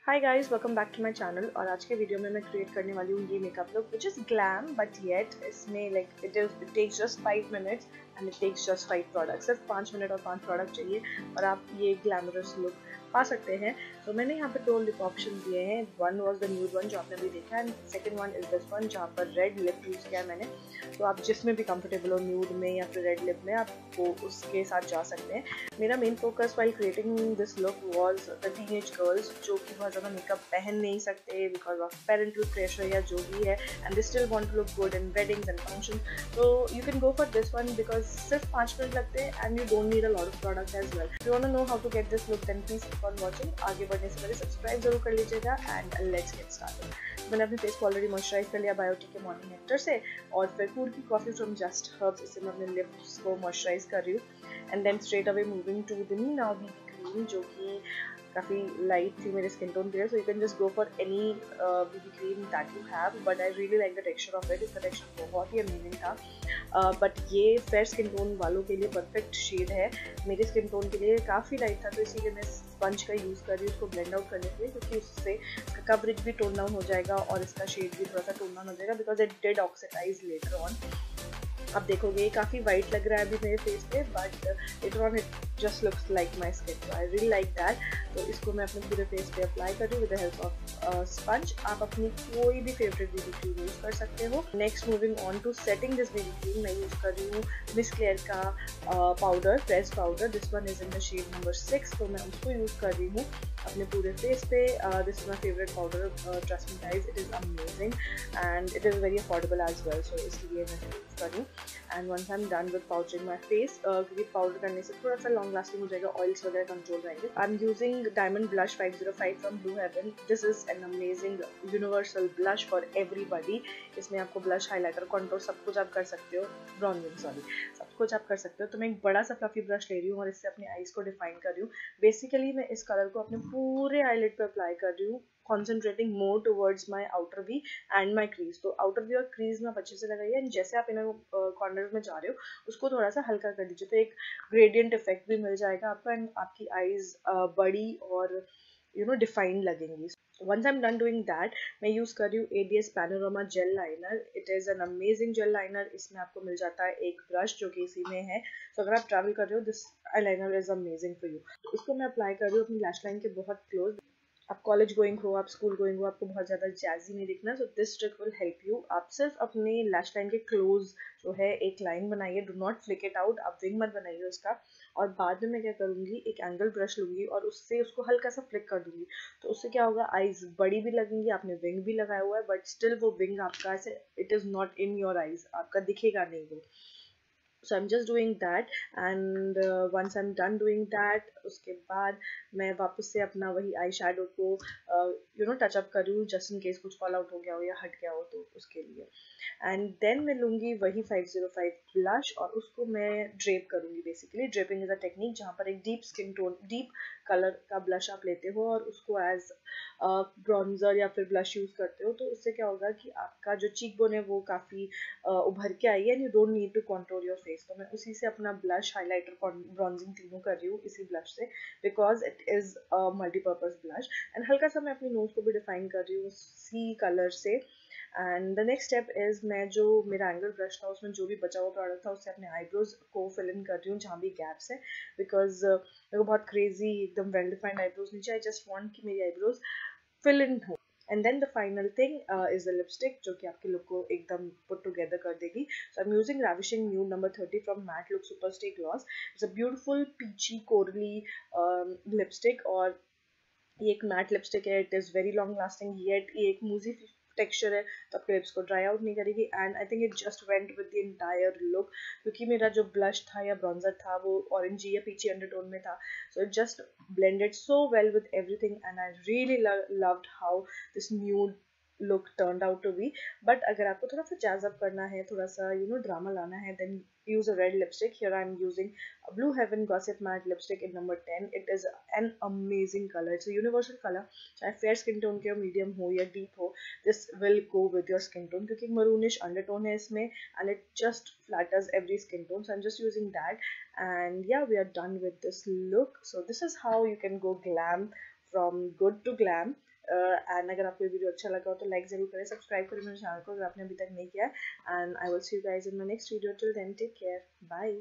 Hi guys, welcome back to my channel. और आज के वीडियो में मैं क्रिएट करने वाली हूँ ये makeup look which is glam but yet इसमें like it takes just 5 minutes and it takes just 5 products. सिर्फ 5 मिनट और 5 प्रोडक्ट चाहिए और आप ये ग्लैमरस लुक पा सकते हैं। तो मैंने यहाँ पे 2 लिप ऑप्शन दिए हैं। One was the nude one जो आपने अभी देखा and second one is this one जहाँ पर रेड लिप यूज़ किया है मैंने। तो आप जिसमें भी कंफर्टेबल हो, न्यूड में या फिर रेड लिप में, आप वो उसके साथ जा सकते हैं। मेरा main focus while creating this look was the teenage girls जो कि बहुत ज़्यादा मेकअप पहन नहीं सकते बिकॉज ऑफ पेरेंटल प्रेशर या जो भी है, and they still want to look good in weddings and function. तो you can go for this one because सिर्फ 5 मिनट लगते हैं and you don't need a lot of product as well. You want to know how to get this look then please keep on watching. आगे बढ़ने से पहले subscribe जरूर कर लीजिएगा एंड लेट्स गेट स्टार्टेड। मैंने अपने फेस को ऑलरेडी मॉइस्चराइज कर लिया बायोटिक के मॉर्निंग नेक्टर से, और फिर पूर की कॉफी फ्रॉम जस्ट हर्ब्स, इससे मैं अपने लिप्स को मॉइस्चराइज कर रही हूँ। And then straight away moving to the now BB cream जो कि काफ़ी लाइट थी मेरे स्किन टोन के लिए। So you can just go for any BB cream that you have, but I really like the texture of it. इसका texture बहुत ही amazing था, बट ये फेयर स्किन टोन वालों के लिए परफेक्ट शेड है। मेरे स्किन टोन के लिए काफ़ी लाइट था, तो इसीलिए मैं स्पंज का यूज़ कर रही हूँ उसको ब्लेंड आउट करने के लिए, क्योंकि उससे इसका कवरेज भी टोन डाउन हो जाएगा और इसका शेड भी थोड़ा सा टोन डाउन हो जाएगा because it did oxidise later on. आप देखोगे ये काफ़ी वाइट लग रहा है अभी मेरे फेस पे, but later on it just looks like my skin. तो आई रियली लाइक दैट। तो इसको मैं अपने पूरे फेस पे अप्लाई कर रही हूँ with the help of sponge. आप अपनी कोई भी फेवरेट बीबी क्रीम यूज़ कर सकते हो। Next moving on to setting this BB cream, मैं यूज़ कर रही हूँ मिस क्लेयर का powder, press powder. This one is in the shade number 6, तो मैं उसको यूज़ कर रही हूँ अपने पूरे फेस पे। This is my favourite powder, trust me guys, it is amazing and it is very affordable as well, so इसलिए मैं यूज़ कर रही हूँ। And once I am done with powdering my face, क्योंकि पाउडर करने से थोड़ा सा लॉन्ग लास्टिंग हो जाएगा, ऑयल्स वगैरह कंट्रोल रहेंगे। I am using diamond blush 505 from Blue Heaven. This is an amazing universal blush for everybody. इसमें आपको ब्लश, हाईलाइटर, कॉन्टोर सब कुछ आप कर सकते हो, ब्रॉन्जिंग सॉरी, सब कुछ आप कर सकते हो। तो मैं एक बड़ा सा फ्लफी ब्रश ले रही हूँ और इससे अपने आईज को डिफाइन कर रही हूँ। बेसिकली मैं इस कलर को अपने पूरे आईलिड पे अप्लाई कर रही हूँ, concentrating more towards my outer V and my crease। तो outer V और crease में आप अच्छे से लगाइए, एंड जैसे आप इनर कॉर्नर में जा रहे हो उसको थोड़ा सा हल्का कर दीजिए, तो एक ग्रेडियंट इफेक्ट भी मिल जाएगा आपको एंड आपकी आईज बड़ी और डिफाइंड लगेंगी। Once I'm done doing that, मैं यूज़ कर रही हूँ ABS Panorama Gel Liner। It is an amazing gel liner। इसमें आपको मिल जाता है एक ब्रश जो कि इसी में है। तो अगर आप ट्रैवल कर रहे हो, this eyeliner is amazing for you। इसको मैं अप्लाई कर रही हूँ अपनी लैश लाइन के बहुत क्लोज। आप कॉलेज गोइंग हो, आप स्कूल गोइंग हो, आपको बहुत ज़्यादा जैजी नहीं दिखना, so this trick will help you. आप सिर्फ अपने लैश लाइन के क्लोज जो है एक लाइन बनाइए, do not flick it out, आप विंग मत बनाइए उसका। और बाद में मैं क्या करूँगी, एक एंगल ब्रश लूँगी और उससे उसको हल्का सा फ्लिक कर दूँगी। तो उससे क्या होगा, आईज बड़ी भी लगेंगी, आपने विंग भी लगाया हुआ है, बट स्टिल वो विंग आपका ऐसे it is not in your eyes, आपका दिखेगा नहीं वो। So I'm just doing that, and once I'm done doing that, उसके बाद मैं वापस से अपना वही आई शेडो को टच अप कर रही हूँ, जस्ट इन केस कुछ फॉल आउट हो गया हो या हट गया हो तो उसके लिए। एंड देन मैं लूँगी वही 505 ब्लश और उसको मैं ड्रेप करूँगी। Basically draping is a technique जहाँ पर एक deep skin tone, deep colour का ब्लश आप लेते हो और उसको एज ब्रॉन्जर या फिर ब्लश यूज़ करते हो। तो उससे क्या होगा कि आपका जो चीक बोन है वो काफ़ी उभर के आई है and you don't need to control your face. तो मैं उसी से अपना ब्लश, हाईलाइटर, ब्रॉन्जिंग तीनों कर रही हूँ इसी ब्लश से, because it is a multipurpose blush. And हल्का सा मैं अपनी नोज को भी डिफाइन कर रही हूँ उसी कलर से। And the next step is, मैं जो मेरा एंगल ब्रश था उसमें जो भी बचा हुआ प्रोडक्ट था उससे अपने आईब्रोज को फिल इन कर रही हूँ जहाँ भी गैप्स है, बिकॉज मेरे को बहुत क्रेजी एकदम वेल डिफाइंड आईब्रोज नीचे, आई जस्ट वांट कि मेरी आईब्रोज फिल इन हो। And then the final thing is the lipstick जो कि आपके लुक को एकदम पुट टुगेदर कर देगी। So I am using ravishing Nude number 30 from matte look super stay gloss. It's a beautiful peachy coral lipstick, और ये एक मैट लिपस्टिक है। It is very long lasting, yet ये एक मूजी टेक्सचर है, तो आपके लिप्स को ड्राई आउट नहीं करेगी। And I think it just went with the entire look, क्योंकि मेरा जो ब्लश था या ब्रॉन्जर था वो ऑरेंजी या पीची अंडरटोन में था, so it just blended so well with everything and I really loved how this nude look turned out to be। but अगर आपको थोड़ा सा jazz up करना है, थोड़ा सा ड्रामा लाना है, then use a red lipstick। Here I am using a Blue Heaven Gossip Matte lipstick in number 10। It is an amazing color, it's a universal color, चाहे fair skin tone के हो, medium हो या deep हो, this will go with your skin tone, क्योंकि maroonish undertone है इसमें and it just flatters every skin tone, so I'm just using that। and yeah, we are done with this look। so this is how you can go glam from good to glam. And अगर आपको ये video अच्छा लगा हो तो like ज़रूर करें, subscribe करें मेरे चैनल को अगर आपने अभी तक नहीं किया। And I will see you guys in my next video. Till then take care, bye.